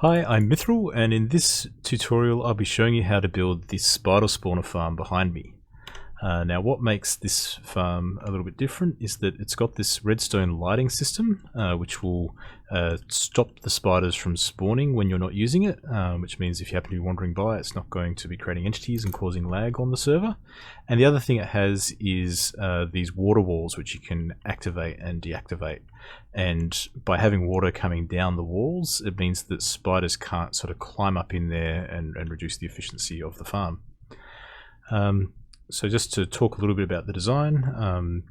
Hi, I'm Mithril, and in this tutorial I'll be showing you how to build this spider spawner farm behind me. Now what makes this farm a little bit different is that it's got this redstone lighting system which will stop the spiders from spawning when you're not using it, which means if you happen to be wandering by, it's not going to be creating entities and causing lag on the server. And the other thing it has is these water walls which you can activate and deactivate. And by having water coming down the walls, it means that spiders can't sort of climb up in there and reduce the efficiency of the farm. So just to talk a little bit about the design,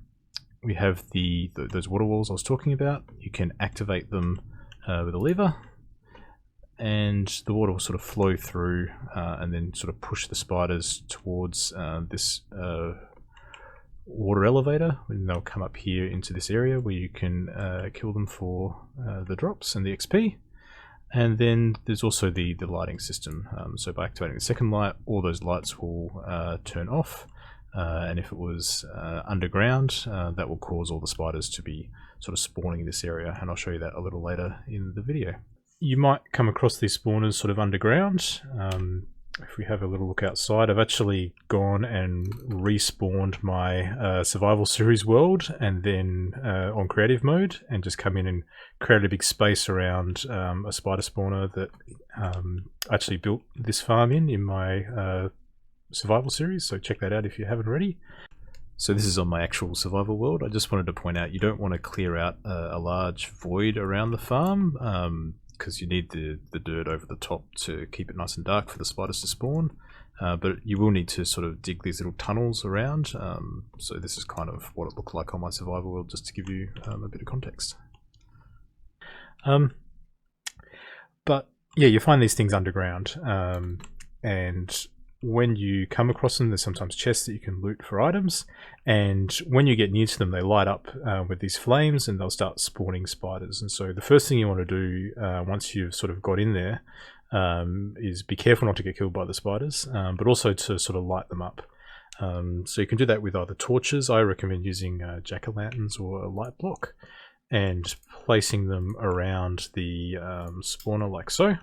we have those water walls I was talking about. You can activate them with a lever, and the water will sort of flow through and then sort of push the spiders towards this water elevator, and they'll come up here into this area where you can kill them for the drops and the XP. And then there's also the lighting system. So by activating the second light, all those lights will turn off. And if it was underground, that will cause all the spiders to be sort of spawning in this area. And I'll show you that a little later in the video. You might come across these spawners sort of underground. If we have a little look outside, I've actually gone and respawned my survival series world and then on creative mode, and just come in and created a big space around a spider spawner that I actually built this farm in my survival series, so check that out if you haven't already. So this is on my actual survival world. I just wanted to point out you don't want to clear out a large void around the farm, because you need the dirt over the top to keep it nice and dark for the spiders to spawn. But you will need to sort of dig these little tunnels around. So this is kind of what it looked like on my survival world, just to give you a bit of context. But yeah, you find these things underground, and when you come across them, there's sometimes chests that you can loot for items, and when you get near to them, they light up with these flames and they'll start spawning spiders. And so the first thing you want to do once you've sort of got in there is be careful not to get killed by the spiders, but also to sort of light them up. So you can do that with either torches. I recommend using jack-o'-lanterns or a light block and placing them around the spawner like so.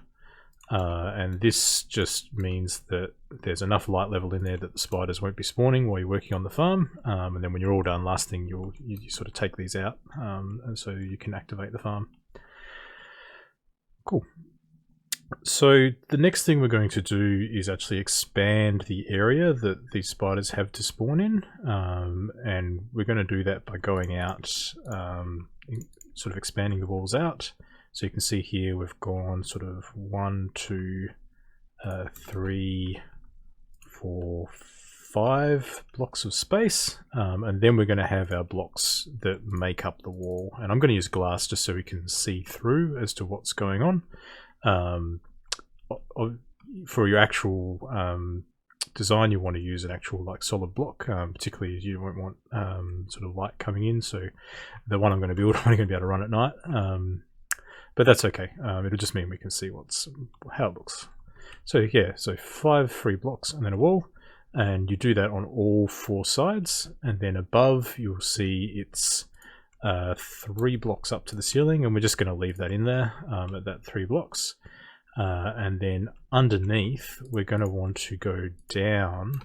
And this just means that there's enough light level in there that the spiders won't be spawning while you're working on the farm. And then when you're all done, last thing you sort of take these out, and so you can activate the farm. Cool. So the next thing we're going to do is actually expand the area that these spiders have to spawn in, and we're going to do that by going out, sort of expanding the walls out. So you can see here we've gone sort of 1, 2, 3, 4, 5 blocks of space, and then we're going to have our blocks that make up the wall. And I'm going to use glass just so we can see through as to what's going on. For your actual design, you want to use an actual like solid block, particularly as you won't want sort of light coming in. So the one I'm going to build, I'm only going to be able to run at night. But that's okay. It'll just mean we can see how it looks. So yeah, so 5 free blocks and then a wall, and you do that on all 4 sides. And then above, you'll see it's 3 blocks up to the ceiling, and we're just going to leave that in there at that 3 blocks. And then underneath, we're going to want to go down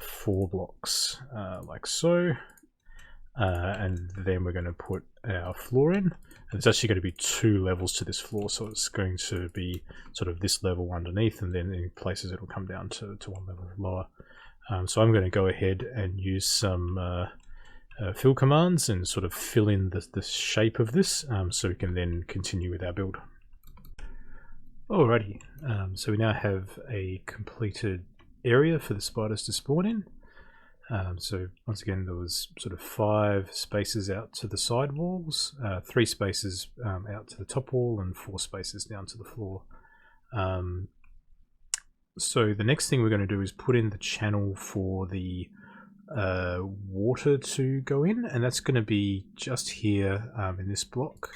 4 blocks like so, and then we're going to put our floor in. And it's actually going to be 2 levels to this floor, so it's going to be sort of this level underneath, and then in places it'll come down to 1 level lower. So I'm going to go ahead and use some fill commands and sort of fill in the shape of this, so we can then continue with our build. Alrighty, so we now have a completed area for the spiders to spawn in. So once again, there was sort of 5 spaces out to the side walls, 3 spaces out to the top wall, and 4 spaces down to the floor. So the next thing we're going to do is put in the channel for the water to go in, and that's going to be just here in this block,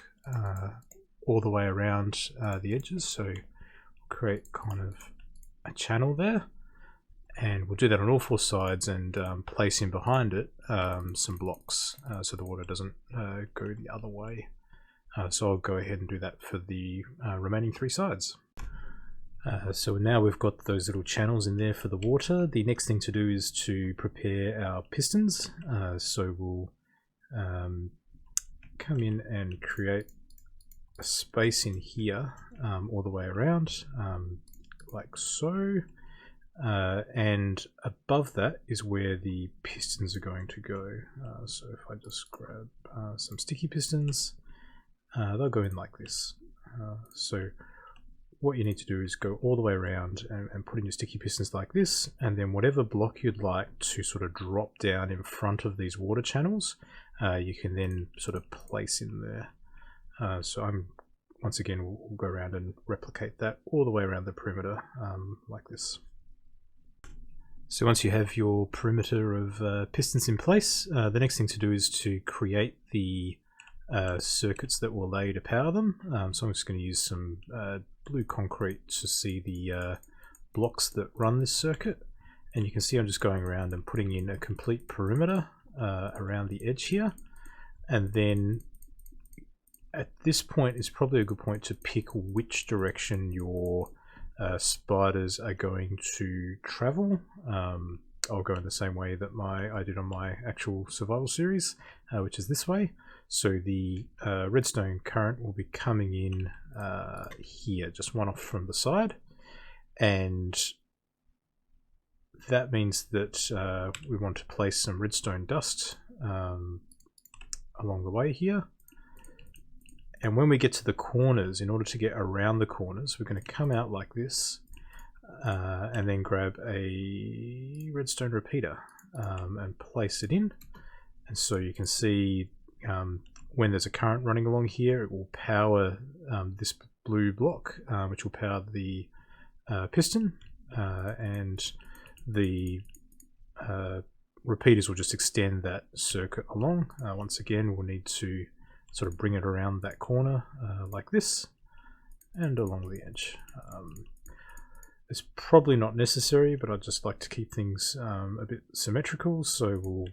all the way around the edges. So we'll create kind of a channel there. And we'll do that on all 4 sides, and place in behind it some blocks so the water doesn't go the other way. So I'll go ahead and do that for the remaining 3 sides. So now we've got those little channels in there for the water. The next thing to do is to prepare our pistons. So we'll come in and create a space in here all the way around, like so. And above that is where the pistons are going to go. So if I just grab some sticky pistons, they'll go in like this. So what you need to do is go all the way around and put in your sticky pistons like this, and then whatever block you'd like to sort of drop down in front of these water channels, you can then sort of place in there. So once again, we'll go around and replicate that all the way around the perimeter like this. So once you have your perimeter of pistons in place, the next thing to do is to create the circuits that will allow you to power them. So I'm just going to use some blue concrete to see the blocks that run this circuit, and you can see I'm just going around and putting in a complete perimeter around the edge here. And then at this point is probably a good point to pick which direction your spiders are going to travel. I'll go in the same way that I did on my actual survival series, which is this way. So the redstone current will be coming in here, just one off from the side, and that means that we want to place some redstone dust along the way here. And when we get to the corners, in order to get around the corners, we're going to come out like this and then grab a redstone repeater and place it in. And so you can see when there's a current running along here, it will power this blue block, which will power the piston, and the repeaters will just extend that circuit along. Once again, we'll need to sort of bring it around that corner like this and along the edge. It's probably not necessary, but I'd just like to keep things a bit symmetrical, so we'll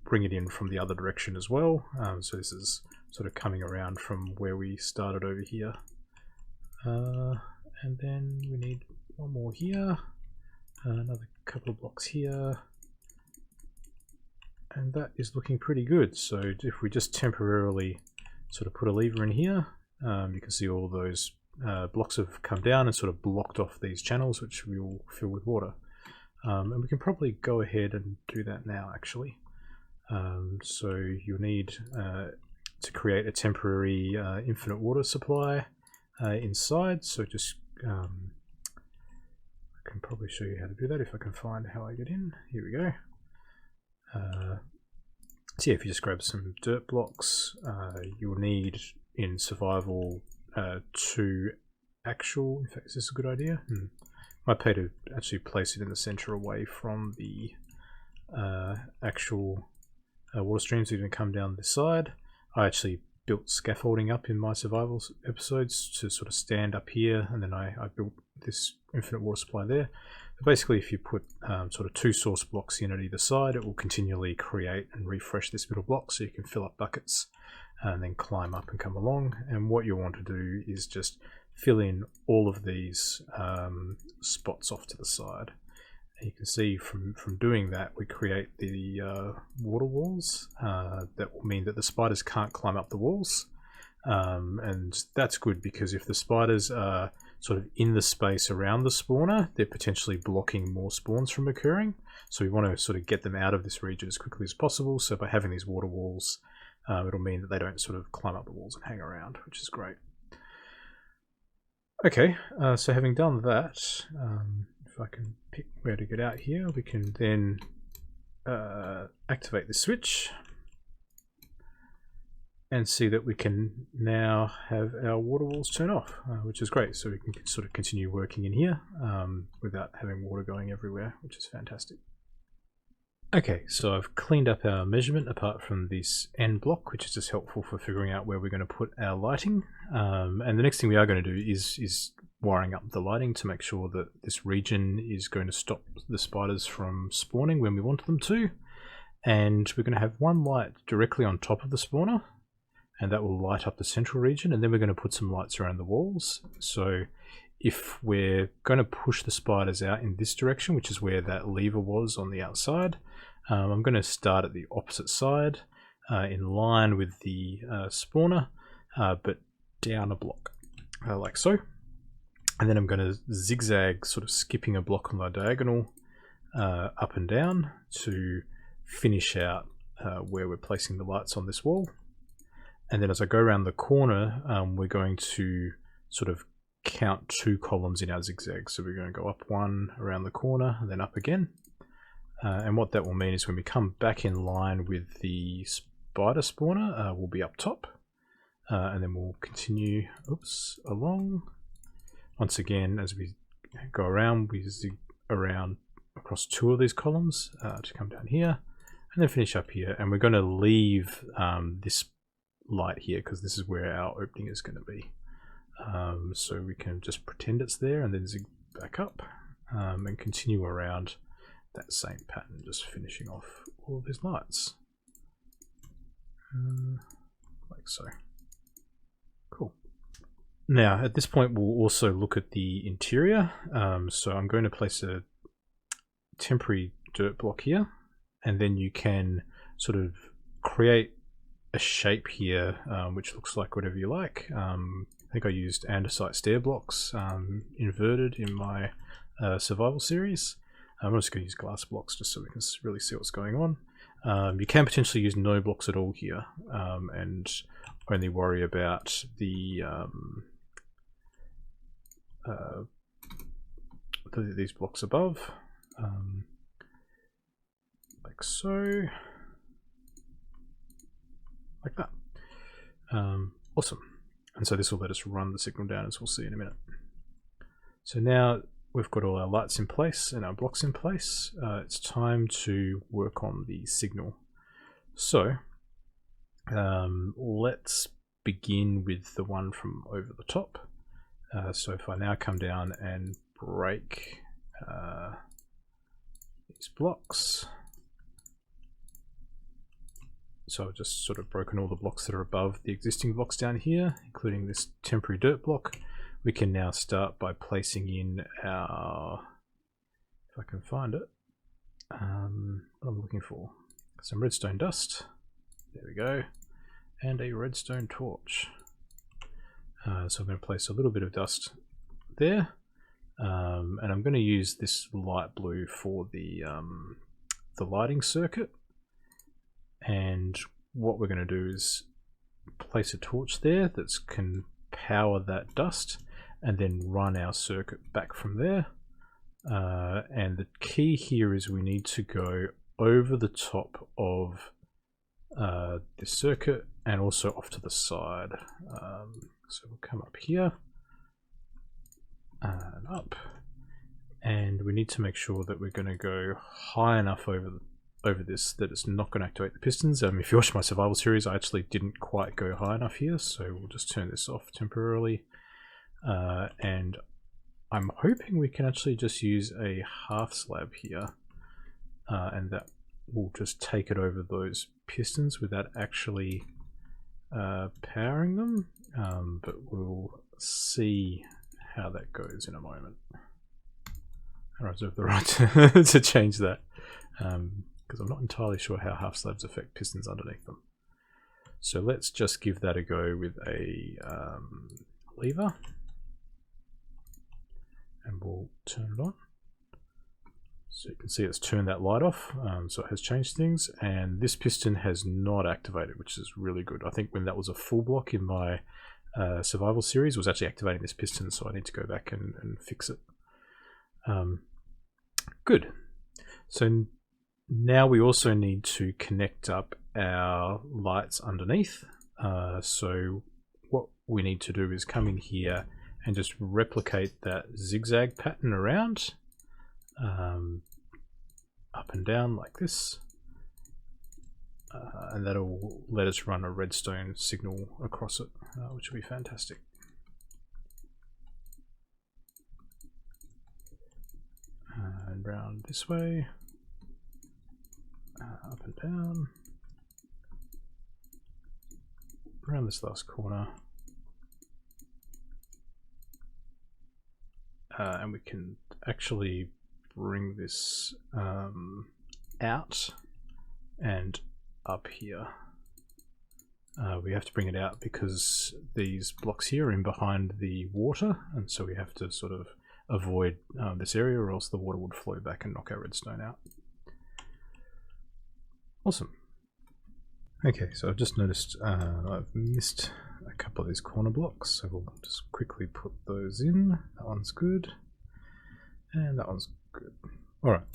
bring it in from the other direction as well. So this is sort of coming around from where we started over here. And then we need one more here, another couple of blocks here, and that is looking pretty good. So if we just temporarily sort of put a lever in here, you can see all those blocks have come down and sort of blocked off these channels, which we will fill with water. And we can probably go ahead and do that now, actually. So you'll need to create a temporary infinite water supply inside. So just I can probably show you how to do that if I can find how I get in. Here we go. So yeah, if you just grab some dirt blocks, you'll need in survival 2 actual, in fact, is this a good idea? Might pay to actually place it in the center away from the actual water streams that are going to come down this side. I actually built scaffolding up in my survival episodes to sort of stand up here, and then I built this infinite water supply there. But basically, if you put sort of 2 source blocks in at either side, it will continually create and refresh this middle block, so you can fill up buckets and then climb up and come along. And what you'll want to do is just fill in all of these spots off to the side. And you can see from doing that, we create the water walls that will mean that the spiders can't climb up the walls. And that's good, because if the spiders are sort of in the space around the spawner, they're potentially blocking more spawns from occurring. So we want to sort of get them out of this region as quickly as possible. So by having these water walls, it'll mean that they don't sort of climb up the walls and hang around, which is great. Okay, so having done that, if I can pick where to get out here, we can then activate the switch and see that we can now have our water walls turn off, which is great. So we can sort of continue working in here without having water going everywhere, which is fantastic. Okay, so I've cleaned up our measurement apart from this end block, which is just helpful for figuring out where we're going to put our lighting. And the next thing we are going to do is wiring up the lighting to make sure that this region is going to stop the spiders from spawning when we want them to. And we're going to have one light directly on top of the spawner, and that will light up the central region, and then we're going to put some lights around the walls. So if we're going to push the spiders out in this direction, which is where that lever was on the outside, I'm going to start at the opposite side, in line with the spawner, but down a block, like so. And then I'm going to zigzag, sort of skipping a block on the diagonal, up and down to finish out where we're placing the lights on this wall. And then as I go around the corner, we're going to sort of count 2 columns in our zigzag. So we're going to go up 1 around the corner and then up again. And what that will mean is when we come back in line with the spider spawner, we'll be up top. And then we'll continue along. Once again, as we go around, we zig around across 2 of these columns to come down here, and then finish up here. And we're going to leave this light here because this is where our opening is going to be. So we can just pretend it's there and then zig back up and continue around that same pattern, just finishing off all of these lights. Like so. Cool. Now, at this point, we'll also look at the interior. So I'm going to place a temporary dirt block here, and then you can sort of create a shape here, which looks like whatever you like. I think I used andesite stair blocks inverted in my survival series. I'm just going to use glass blocks just so we can really see what's going on. You can potentially use no blocks at all here, and only worry about the these blocks above, like so, like that. Awesome. And so this will let us run the signal down, as we'll see in a minute. So now we've got all our lights in place and our blocks in place. It's time to work on the signal. So let's begin with the one from over the top. So if I now come down and break these blocks, so I've just sort of broken all the blocks that are above the existing blocks down here, including this temporary dirt block. We can now start by placing in our, if I can find it, what I'm looking for, some redstone dust, there we go, and a redstone torch. So I'm going to place a little bit of dust there, and I'm going to use this light blue for the lighting circuit. And what we're going to do is place a torch there that can power that dust, and then run our circuit back from there. And the key here is we need to go over the top of this circuit and also off to the side. So we'll come up here and up, and we need to make sure that we're going to go high enough over this that it's not going to activate the pistons. If you watch my survival series, I actually didn't quite go high enough here, so we'll just turn this off temporarily. And I'm hoping we can actually just use a half slab here, and that will just take it over those pistons without actually powering them, but we'll see how that goes in a moment. I reserve the right to change that, because I'm not entirely sure how half slabs affect pistons underneath them. So let's just give that a go with a lever, and we'll turn it on. So you can see it's turned that light off, so it has changed things, and this piston has not activated, which is really good. I think when that was a full block in my survival series, it was actually activating this piston, so I need to go back and fix it. Good. So now we also need to connect up our lights underneath. So what we need to do is come in here and just replicate that zigzag pattern around, up and down like this, and that'll let us run a redstone signal across it, which will be fantastic. And round this way, up and down, around this last corner, and we can actually bring this out and up here. We have to bring it out because these blocks here are in behind the water, and so we have to sort of avoid this area, or else the water would flow back and knock our redstone out. Awesome. Okay, so I've just noticed I've missed a couple of these corner blocks, so we'll just quickly put those in. That one's good, and that one's good. Alright,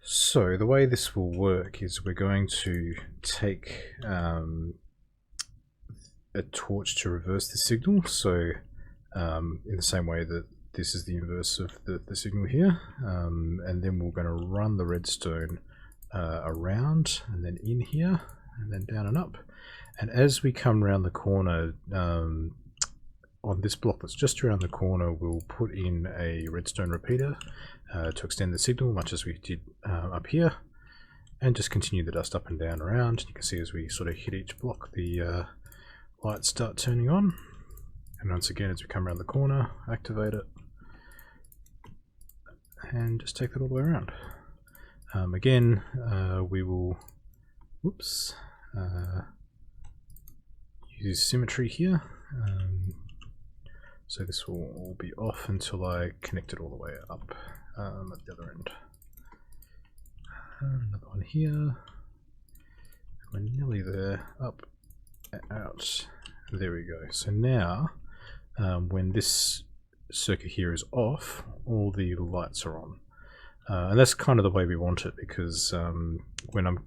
so the way this will work is we're going to take a torch to reverse the signal, so in the same way that this is the inverse of the signal here, and then we're going to run the redstone around and then in here and then down and up, and as we come around the corner on this block that's just around the corner, we'll put in a redstone repeater to extend the signal, much as we did up here, and just continue the dust up and down around. You can see as we sort of hit each block, the lights start turning on, and once again as we come around the corner, activate it and just take that all the way around. Again, we will use symmetry here, so this will all be off until I connect it all the way up at the other end. Another one here, we're nearly there, up and out, there we go. So now when this circuit here is off, all the lights are on. And that's kind of the way we want it, because when I'm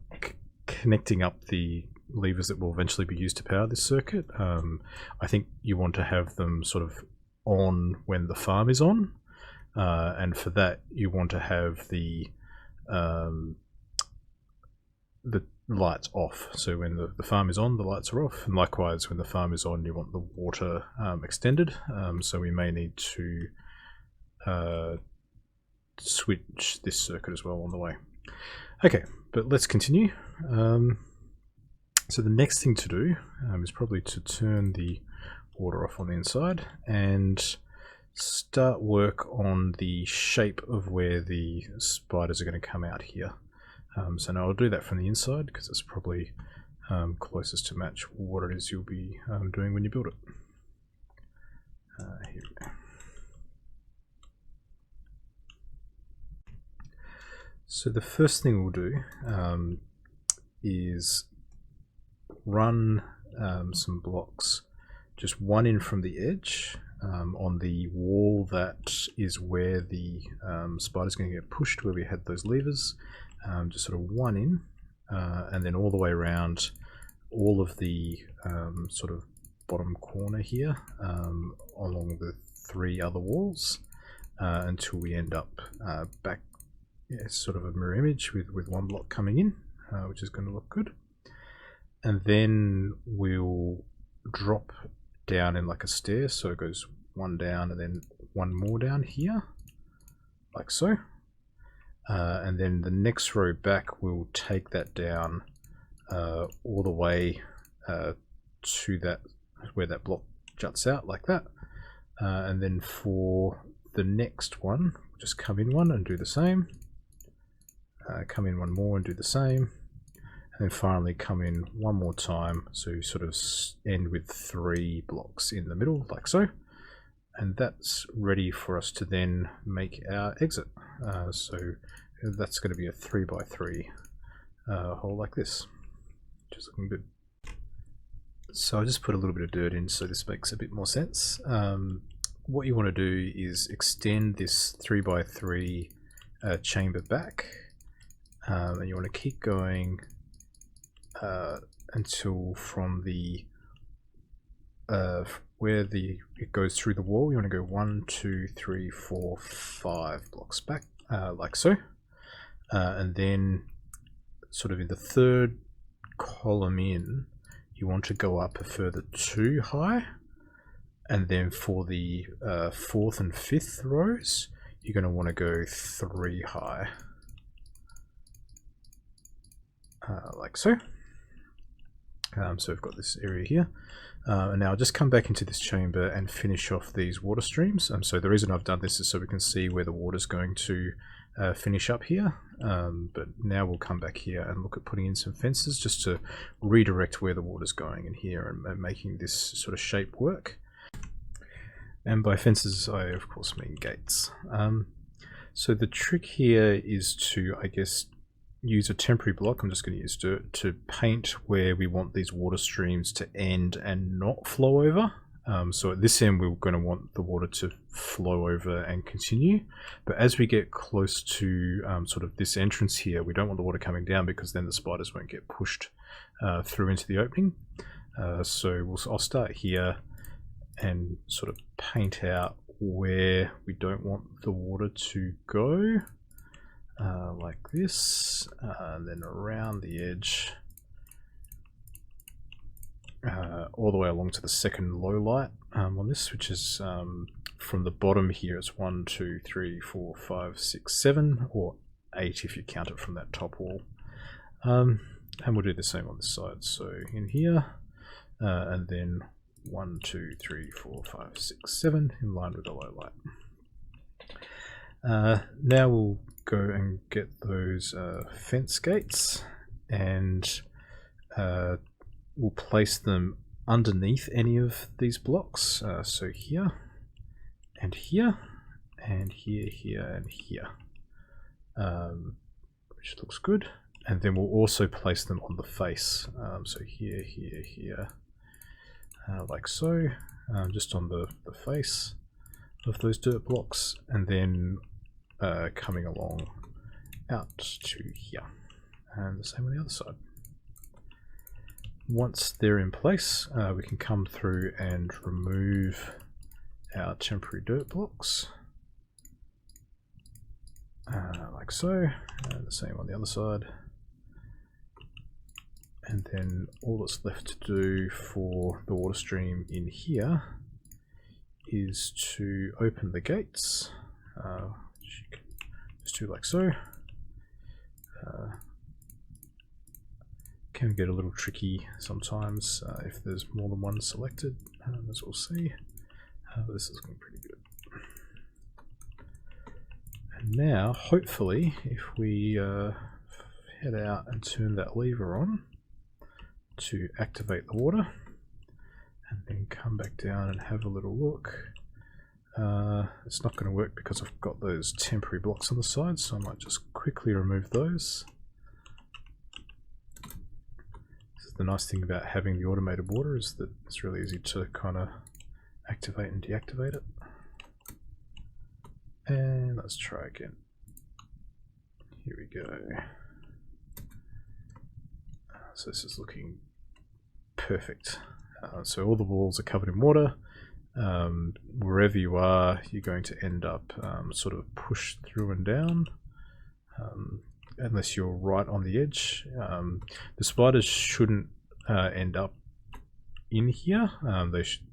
connecting up the levers that will eventually be used to power this circuit, I think you want to have them sort of on when the farm is on, and for that you want to have the lights off. So when the farm is on, the lights are off, and likewise when the farm is on, you want the water extended. So we may need to switch this circuit as well on the way. Okay, but let's continue. So the next thing to do is probably to turn the water off on the inside and start work on the shape of where the spiders are going to come out here. So now I'll do that from the inside because it's probably closest to match what it is you'll be doing when you build it. Here we go. So the first thing we'll do is run some blocks, just one in from the edge on the wall that is where the spider's going to get pushed, where we had those levers, just sort of one in, and then all the way around all of the sort of bottom corner here along the three other walls until we end up back. Yeah, sort of a mirror image with one block coming in, which is going to look good. And then we'll drop down in like a stair, so it goes one down and then one more down here, like so. And then the next row back, we'll take that down all the way to that where that block juts out, like that. And then for the next one, we'll just come in one and do the same. Come in one more and do the same, and then finally come in one more time, so you sort of end with 3 blocks in the middle, like so, and that's ready for us to then make our exit. So that's going to be a 3x3 hole like this, which is looking good. So I just put a little bit of dirt in so this makes a bit more sense. What you want to do is extend this 3x3 chamber back. And you want to keep going until from the where it goes through the wall, you want to go 1, 2, 3, 4, 5 blocks back, like so, and then sort of in the third column in, you want to go up a further 2 high, and then for the 4th and 5th rows, you're going to want to go 3 high. Like so. So we've got this area here. And now I'll just come back into this chamber and finish off these water streams. So the reason I've done this is so we can see where the water's going to finish up here. But now we'll come back here and look at putting in some fences just to redirect where the water's going in here and making this sort of shape work. And by fences I of course mean gates. So the trick here is to, I guess, use a temporary block. I'm just going to use dirt to paint where we want these water streams to end and not flow over. So at this end we're going to want the water to flow over and continue, but as we get close to sort of this entrance here, we don't want the water coming down because then the spiders won't get pushed through into the opening. So I'll start here and sort of paint out where we don't want the water to go, like this, and then around the edge, all the way along to the second low light on this, which is from the bottom here. It's 1, 2, 3, 4, 5, 6, 7, or 8 if you count it from that top wall. And we'll do the same on this side. So in here, and then 1, 2, 3, 4, 5, 6, 7 in line with the low light. Now we'll go and get those fence gates, and we'll place them underneath any of these blocks. So here, and here, and here, here, and here, which looks good. And then we'll also place them on the face. So here, here, here, like so, just on the face of those dirt blocks, and then coming along out to here, and the same on the other side. Once they're in place, we can come through and remove our temporary dirt blocks, like so, and the same on the other side. And then all that's left to do for the water stream in here is to open the gates, which you can just do like so. Can get a little tricky sometimes if there's more than one selected, as we'll see. This is going pretty good. And now, hopefully, if we head out and turn that lever on to activate the water, and then come back down and have a little look. It's not going to work because I've got those temporary blocks on the side, so I might just quickly remove those. This is the nice thing about having the automated water, is that it's really easy to kind of activate and deactivate it. And let's try again. Here we go. So this is looking perfect. So all the walls are covered in water. Wherever you are, you're going to end up sort of pushed through and down, unless you're right on the edge. The spiders shouldn't end up in here.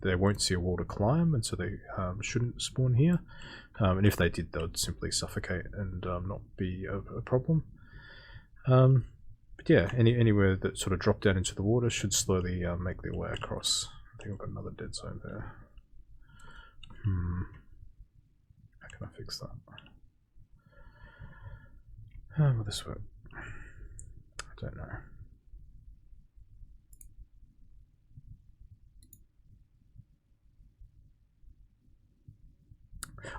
They won't see a wall to climb, and so they shouldn't spawn here. And if they did, they'd simply suffocate and not be a problem. But yeah, anywhere that sort of drop down into the water should slowly make their way across. I think I've got another dead zone there. How can I fix that? How will this work? I don't know.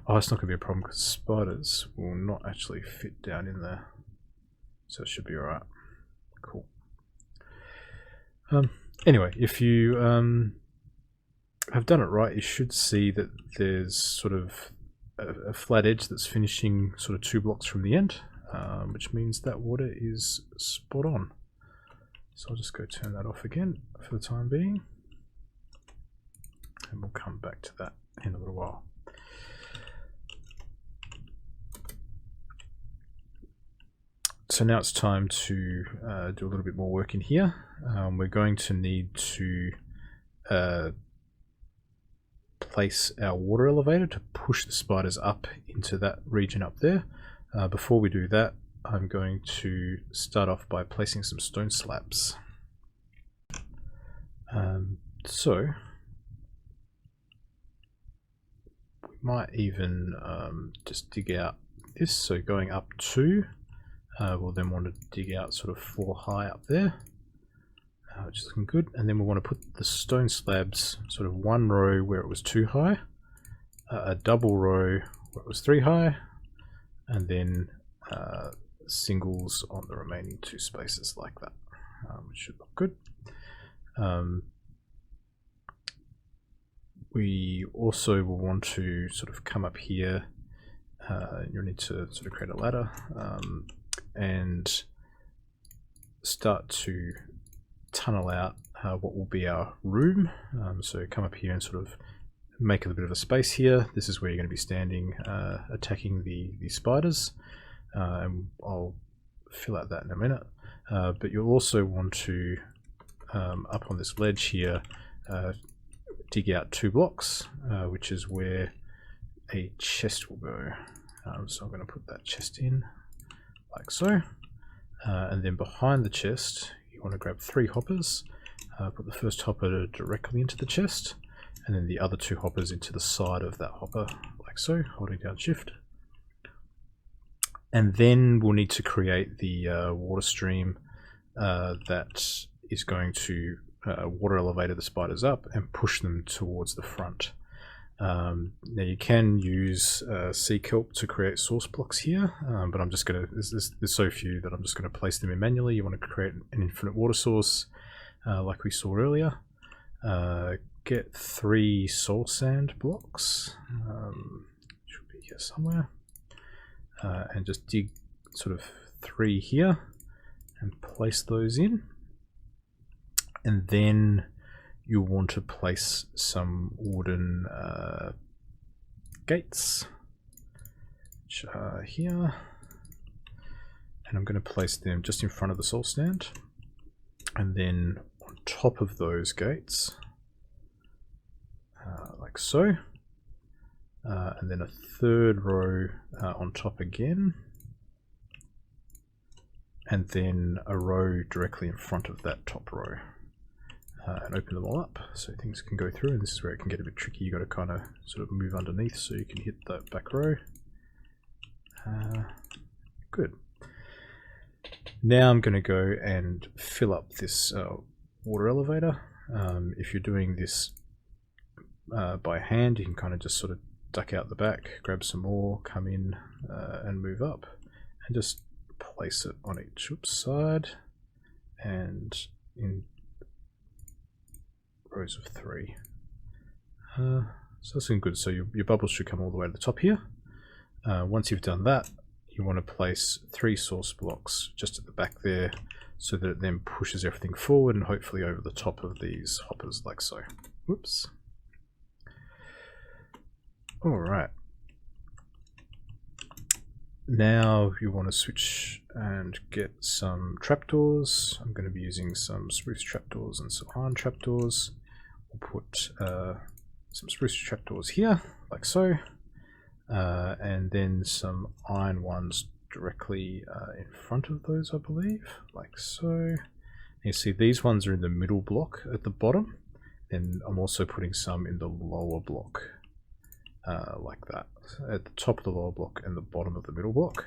Oh, it's not going to be a problem because spiders will not actually fit down in there. So it should be alright. Cool. Anyway, if you have done it right, you should see that there's sort of a flat edge that's finishing sort of 2 blocks from the end, which means that water is spot on. So I'll just go turn that off again for the time being, and we'll come back to that in a little while. So now it's time to do a little bit more work in here. We're going to need to place our water elevator to push the spiders up into that region up there. Before we do that, I'm going to start off by placing some stone slabs. So we might even just dig out this. So going up 2, we'll then want to dig out sort of 4 high up there, which is looking good. And then we want to put the stone slabs sort of 1 row where it was 2 high, a double row where it was 3 high, and then singles on the remaining 2 spaces like that, which should look good. We also will want to sort of come up here. You'll need to sort of create a ladder and start to tunnel out what will be our room. So come up here and sort of make a bit of a space here. This is where you're going to be standing, attacking the spiders, and I'll fill out that in a minute. But you'll also want to, up on this ledge here, dig out 2 blocks, which is where a chest will go. So I'm going to put that chest in like so, and then behind the chest you want to grab 3 hoppers, put the first hopper directly into the chest, and then the other 2 hoppers into the side of that hopper like so, holding down shift. And then we'll need to create the water stream that is going to water elevator the spiders up and push them towards the front. Now you can use sea kelp to create source blocks here, but I'm just going to, there's so few that I'm just going to place them in manually. You want to create an infinite water source like we saw earlier. Get 3 soul sand blocks, should be here somewhere, and just dig sort of 3 here and place those in. And then you'll want to place some wooden gates, which are here, and I'm going to place them just in front of the soul stand, and then on top of those gates, like so, and then a 3rd row on top again, and then a row directly in front of that top row. And open them all up so things can go through, and this is where it can get a bit tricky. You got to kind of sort of move underneath so you can hit that back row. Good. Now I'm going to go and fill up this water elevator. If you're doing this by hand, you can kind of just sort of duck out the back, grab some more, come in and move up, and just place it on each side and in rows of 3. So that's looking good. So your bubbles should come all the way to the top here. Once you've done that, you want to place 3 source blocks just at the back there, so that it then pushes everything forward and hopefully over the top of these hoppers like so. Whoops. Alright. Now you want to switch and get some trapdoors. I'm going to be using some spruce trapdoors and some iron trapdoors. We'll put some spruce trapdoors here, like so, and then some iron ones directly in front of those, I believe, like so. You see these ones are in the middle block at the bottom, and I'm also putting some in the lower block, like that, at the top of the lower block and the bottom of the middle block.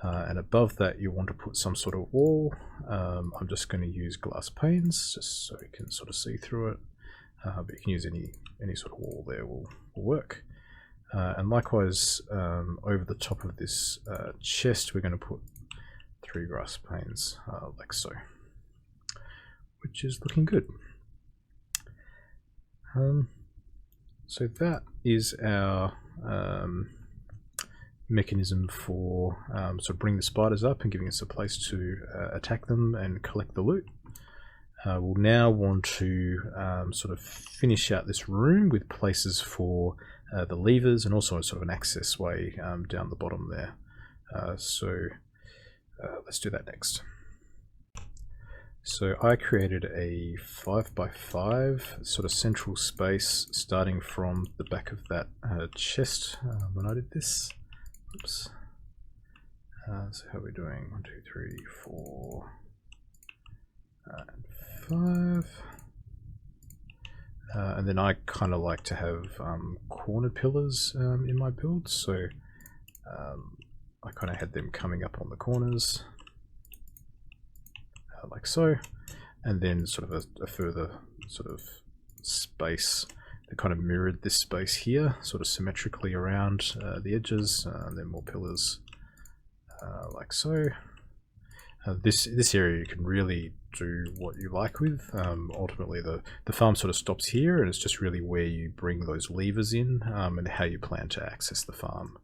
And above that you want to put some sort of wall. I'm just going to use glass panes just so you can sort of see through it, but you can use any sort of wall there will work. And likewise, over the top of this chest we're going to put 3 glass panes like so, which is looking good. So that is our mechanism for sort of bringing the spiders up and giving us a place to attack them and collect the loot. We'll now want to sort of finish out this room with places for the levers and also sort of an access way down the bottom there. So let's do that next. So I created a 5x5 sort of central space starting from the back of that chest when I did this. Oops. So how are we doing? 1, 2, 3, 4, and 5. And then I kind of like to have corner pillars in my build, so I kind of had them coming up on the corners, like so, and then sort of a further sort of space that kind of mirrored this space here, sort of symmetrically around the edges, and then more pillars like so. This area you can really do what you like with. Ultimately the farm sort of stops here, and it's just really where you bring those levers in and how you plan to access the farm.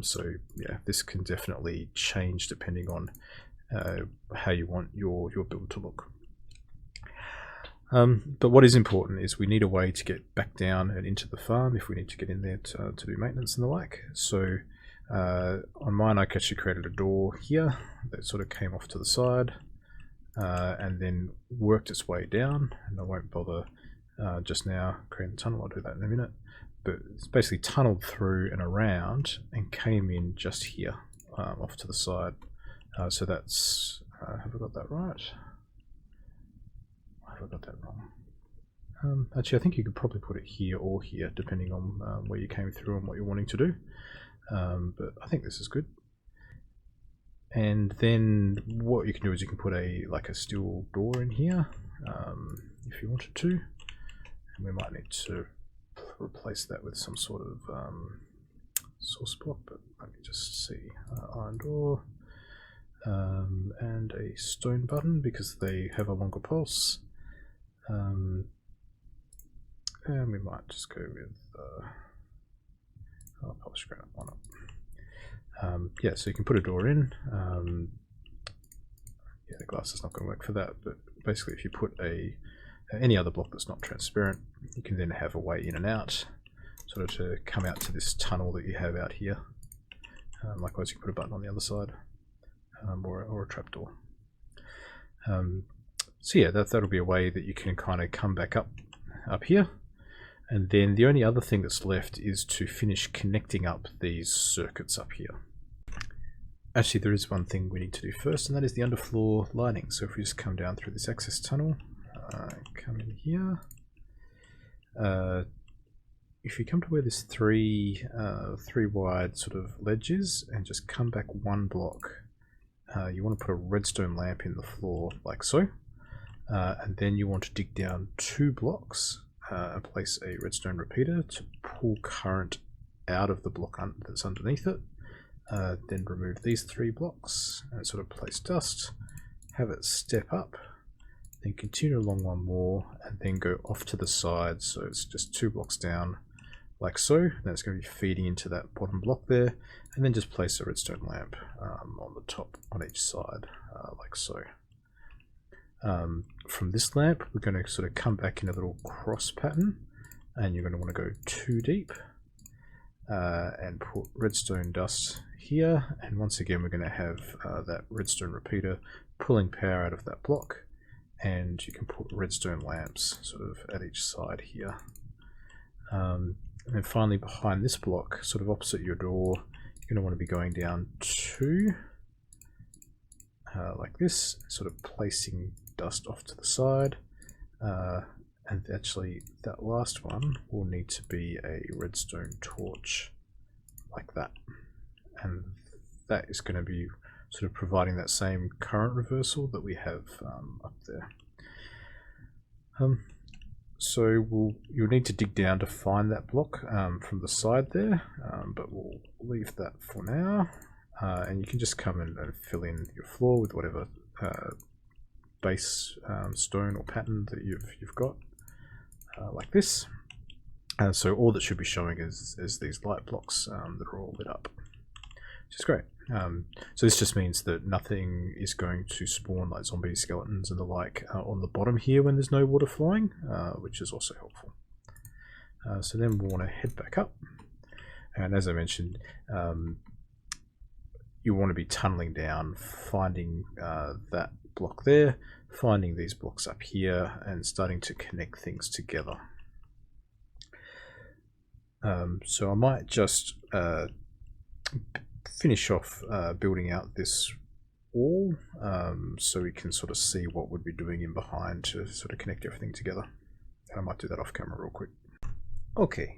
So yeah, this can definitely change depending on how you want your build to look. But what is important is we need a way to get back down and into the farm if we need to get in there to do maintenance and the like. So on mine I actually created a door here that sort of came off to the side and then worked its way down, and I won't bother just now creating the tunnel. I'll do that in a minute, but it's basically tunneled through and around and came in just here off to the side. So that's have I got that right? Have I got that wrong? Actually I think you could probably put it here or here depending on where you came through and what you're wanting to do. But I think this is good. And then what you can do is you can put like a steel door in here if you wanted to, and we might need to replace that with some sort of source block, but let me just see. Iron door and a stone button because they have a longer pulse, and we might just go with polished granite, why not? Yeah, so you can put a door in. Yeah, the glass is not going to work for that, but basically if you put any other block that's not transparent, you can then have a way in and out, sort of to come out to this tunnel that you have out here. Likewise, you can put a button on the other side, or a trapdoor. So yeah, that'll be a way that you can kind of come back up here. And then the only other thing that's left is to finish connecting up these circuits up here. Actually, there is one thing we need to do first, and that is the underfloor lighting. So if we just come down through this access tunnel, come in here. If you come to where this three wide sort of ledge is, and just come back one block, you want to put a redstone lamp in the floor like so, and then you want to dig down 2 blocks and place a redstone repeater to pull current out of the block that's underneath it. Then remove these 3 blocks and sort of place dust, have it step up, then continue along one more, and then go off to the side, so it's just 2 blocks down like so. Then it's going to be feeding into that bottom block there, and then just place a redstone lamp on the top on each side like so. From this lamp we're going to sort of come back in a little cross pattern, and you're going to want to go 2 deep and put redstone dust here, and once again we're going to have that redstone repeater pulling power out of that block, and you can put redstone lamps sort of at each side here. And then finally behind this block, sort of opposite your door, you're going to want to be going down 2 like this, sort of placing dust off to the side, and actually that last one will need to be a redstone torch like that, and that is going to be sort of providing that same current reversal that we have up there. So you'll need to dig down to find that block from the side there, but we'll leave that for now, and you can just come and fill in your floor with whatever base stone or pattern that you've got, like this. So all that should be showing is these light blocks that are all lit up, which is great. So this just means that nothing is going to spawn like zombie skeletons and the like on the bottom here when there's no water flowing, which is also helpful. So then we'll want to head back up, and as I mentioned, you want to be tunneling down, finding that block there, finding these blocks up here, and starting to connect things together. So I might just finish off building out this wall, so we can sort of see what we'd be doing in behind to sort of connect everything together. I might do that off camera real quick. Okay,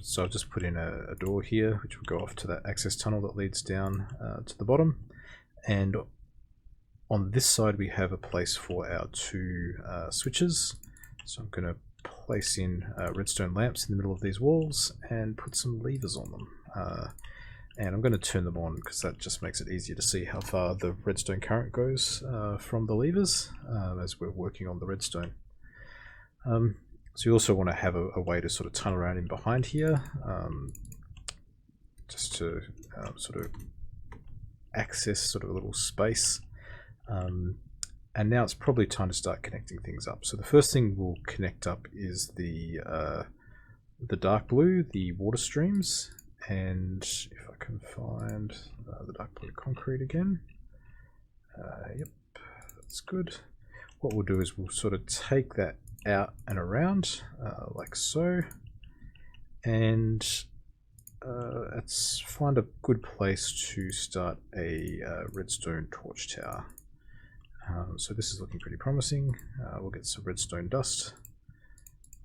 so I've just put in a door here, which will go off to that access tunnel that leads down to the bottom. And on this side we have a place for our two switches. So I'm going to place in redstone lamps in the middle of these walls and put some levers on them. And I'm going to turn them on because that just makes it easier to see how far the redstone current goes from the levers as we're working on the redstone. So you also want to have a way to sort of tunnel around in behind here, just to sort of access sort of a little space. And now it's probably time to start connecting things up. So the first thing we'll connect up is the dark blue, the water streams, and if I can find the dark blue concrete again. Yep, that's good. What we'll do is we'll sort of take that out and around like so, and let's find a good place to start a redstone torch tower. So this is looking pretty promising. We'll get some redstone dust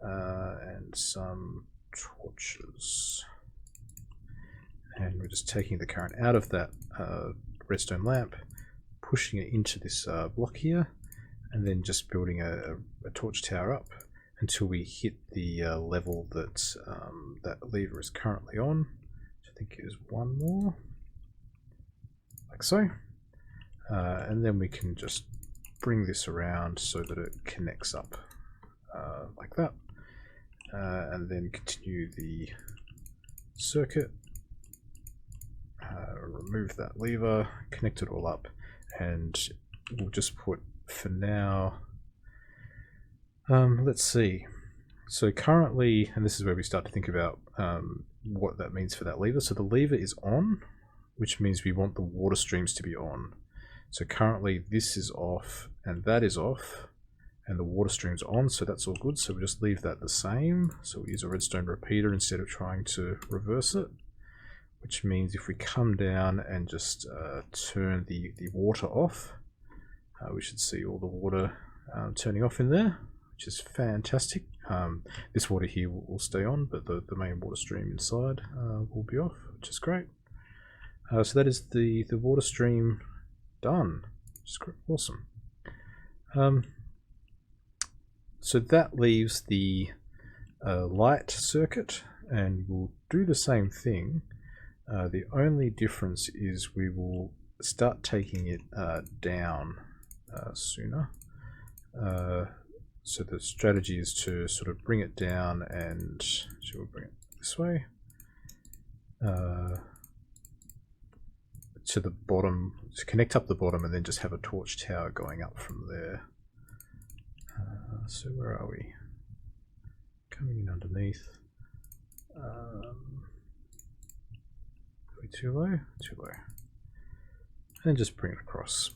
and some torches, and we're just taking the current out of that redstone lamp, pushing it into this block here, and then just building a torch tower up until we hit the level that that lever is currently on, which I think is one more, like so. And then we can just bring this around so that it connects up like that, and then continue the circuit, remove that lever, connect it all up, and we'll just put, for now, let's see. So currently, and this is where we start to think about what that means for that lever. So the lever is on, which means we want the water streams to be on. So currently this is off and that is off, and the water stream's on, so that's all good. So we just leave that the same. So we use a redstone repeater instead of trying to reverse it, which means if we come down and just turn the water off, we should see all the water turning off in there, which is fantastic. This water here will stay on, but the main water stream inside will be off, which is great. So that is the water stream done, which is awesome. So that leaves the light circuit, and we'll do the same thing. The only difference is we will start taking it down sooner. So the strategy is to sort of bring it down, and so we'll bring it this way to the bottom, to connect up the bottom, and then just have a torch tower going up from there. So where are we? Coming in underneath. Are we too low? Too low. And just bring it across.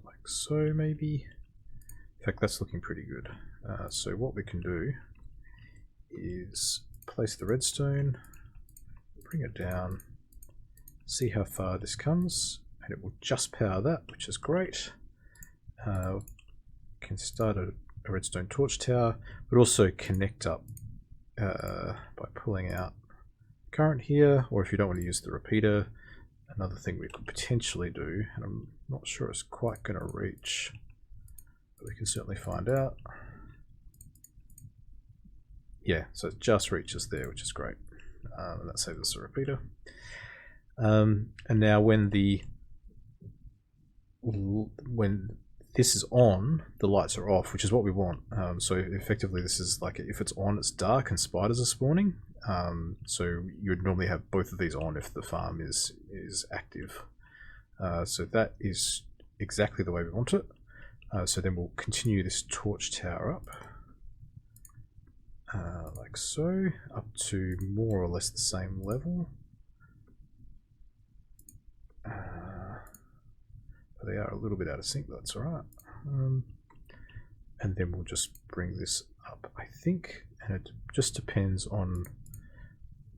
Like so, maybe. In fact, that's looking pretty good. So what we can do is place the redstone, bring it down, see how far this comes, and it will just power that, which is great. Can start a redstone torch tower, but also connect up by pulling out current here, or if you don't want to use the repeater, another thing we could potentially do, and I'm not sure it's quite going to reach, but we can certainly find out. Yeah, so it just reaches there, which is great, and that saves us a repeater. And now when this is on, the lights are off, which is what we want. So effectively this is like, if it's on, it's dark and spiders are spawning. So you would normally have both of these on if the farm is active. So that is exactly the way we want it. So then we'll continue this torch tower up, like so, up to more or less the same level. They are a little bit out of sync, but that's alright. And then we'll just bring this up, I think, and it just depends on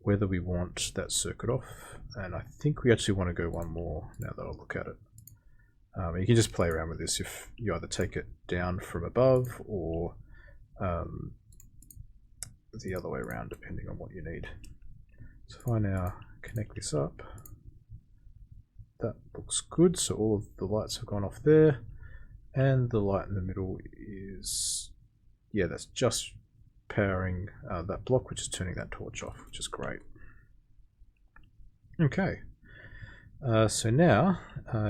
whether we want that circuit off, and I think we actually want to go one more now that I look at it. You can just play around with this if you either take it down from above or the other way around depending on what you need. So if I now connect this up, that looks good. So all of the lights have gone off there, and the light in the middle is, yeah, that's just powering that block, which is turning that torch off, which is great. Okay, so now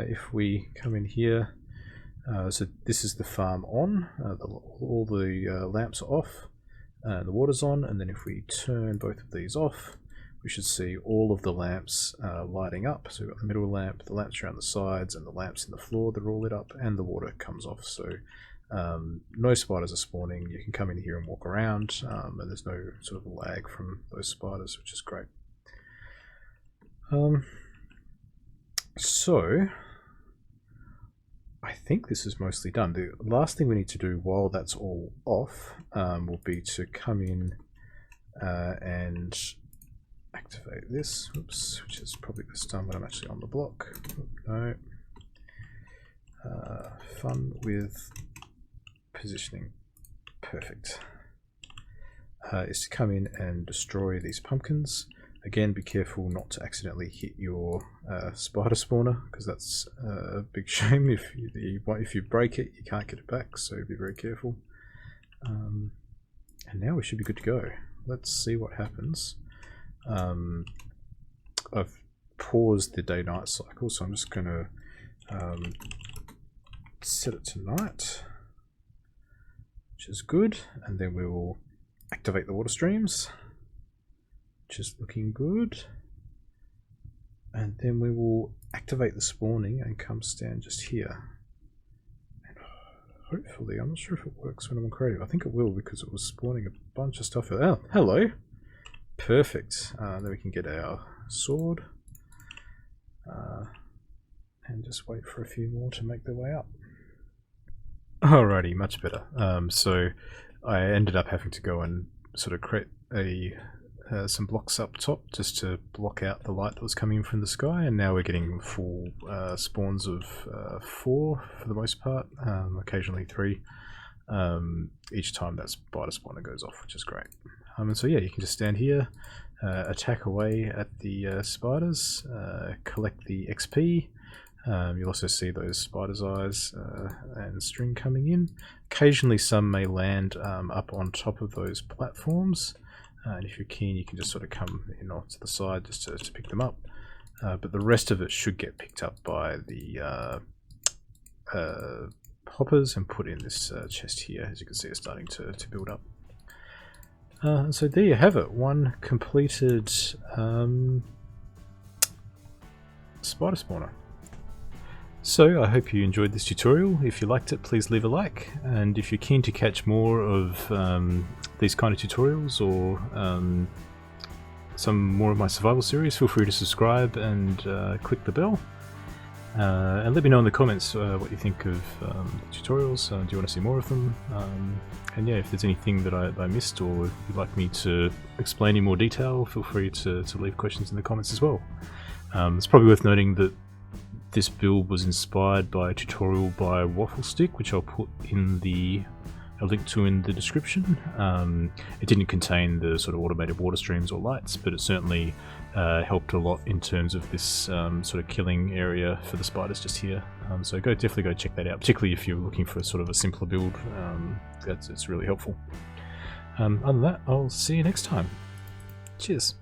if we come in here, so this is the farm on, all the lamps are off, the water's on, and then if we turn both of these off, we should see all of the lamps lighting up. So we've got the middle lamp, the lamps around the sides, and the lamps in the floor that are all lit up, and the water comes off. So no spiders are spawning. You can come in here and walk around, and there's no sort of lag from those spiders, which is great. So I think this is mostly done. The last thing we need to do while that's all off will be to come in and activate this. Oops, which is probably best done when I'm actually on the block. No. Fun with positioning. Perfect. Is to come in and destroy these pumpkins. Again, be careful not to accidentally hit your spider spawner, because that's a big shame. If you break it, you can't get it back, so be very careful. And now we should be good to go. Let's see what happens. I've paused the day-night cycle, so I'm just going to set it to night, which is good, and then we will activate the water streams, which is looking good, and then we will activate the spawning and come stand just here. And hopefully, I'm not sure if it works when I'm on creative. I think it will, because it was spawning a bunch of stuff. Oh, hello! Perfect. Then we can get our sword and just wait for a few more to make their way up. Alrighty, much better. So I ended up having to go and sort of create some blocks up top just to block out the light that was coming in from the sky, and now we're getting full spawns of 4 for the most part, occasionally 3, each time that spider spawner goes off, which is great. And so yeah, you can just stand here, attack away at the spiders, collect the XP. You'll also see those spiders' eyes and string coming in. Occasionally some may land up on top of those platforms, and if you're keen you can just sort of come in off to the side just to pick them up. But the rest of it should get picked up by the hoppers and put in this chest here. As you can see, it's starting to build up. So there you have it, one completed spider spawner. So I hope you enjoyed this tutorial. If you liked it, please leave a like, and if you're keen to catch more of these kind of tutorials, or some more of my survival series, feel free to subscribe and click the bell. And let me know in the comments what you think of the tutorials. Do you want to see more of them? And yeah, if there's anything that I missed, or you'd like me to explain in more detail, feel free to leave questions in the comments as well. It's probably worth noting that this build was inspired by a tutorial by Wafflestick, which I'll put in a link to in the description. It didn't contain the sort of automated water streams or lights, but it certainly helped a lot in terms of this sort of killing area for the spiders just here. So definitely go check that out, particularly if you're looking for sort of a simpler build. It's really helpful. Other than that, I'll see you next time. Cheers.